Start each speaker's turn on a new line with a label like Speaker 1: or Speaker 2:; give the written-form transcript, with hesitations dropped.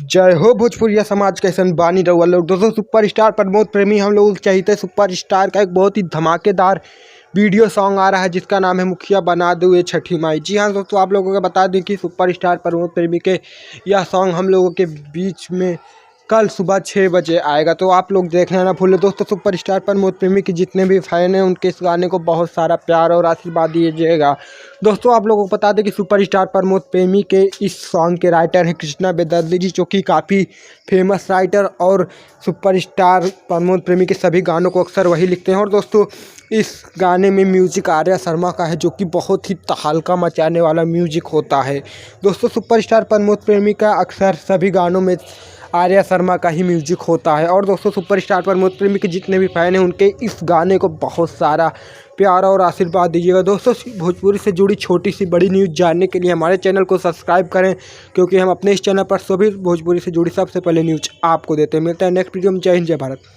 Speaker 1: जय हो भोजपुरिया समाज के सन बानी रउआ लोग। दोस्तों सुपरस्टार प्रमोद प्रेमी हम लोग चाहते सुपरस्टार का एक बहुत ही धमाकेदार वीडियो सॉन्ग आ रहा है जिसका नाम है मुखिया बना दो ये छठी माई। जी हाँ दोस्तों, आप लोगों को बता दें कि सुपरस्टार प्रमोद प्रेमी के यह सॉन्ग हम लोगों के बीच में कल सुबह 6 बजे आएगा, तो आप लोग देखना ना भूलें। दोस्तों सुपरस्टार प्रमोद प्रेमी के जितने भी फैन हैं उनके इस गाने को बहुत सारा प्यार और आशीर्वाद दीजिएगा। दोस्तों आप लोगों को बता दें कि सुपरस्टार प्रमोद प्रेमी के इस सॉन्ग के राइटर हैं कृष्णा बेदर्जी जी, जो कि काफ़ी फेमस राइटर और सुपरस्टार प्रमोद प्रेमी के सभी गानों को अक्सर वही लिखते हैं। और दोस्तों इस गाने में म्यूजिक आर्या शर्मा का है, जो कि बहुत ही तहलका मचाने वाला म्यूजिक होता है। दोस्तों सुपरस्टार प्रमोद प्रेमी का अक्सर सभी गानों में आर्या शर्मा का ही म्यूजिक होता है। और दोस्तों सुपरस्टार प्रमोद प्रेमी के जितने भी फैन हैं उनके इस गाने को बहुत सारा प्यार और आशीर्वाद दीजिएगा। दोस्तों भोजपुरी से जुड़ी छोटी सी बड़ी न्यूज़ जानने के लिए हमारे चैनल को सब्सक्राइब करें, क्योंकि हम अपने इस चैनल पर सभी भोजपुरी से जुड़ी सबसे पहले न्यूज़ आपको देते हैं। मिलते हैं नेक्स्ट वीडियो में। जय हिंद, जय भारत।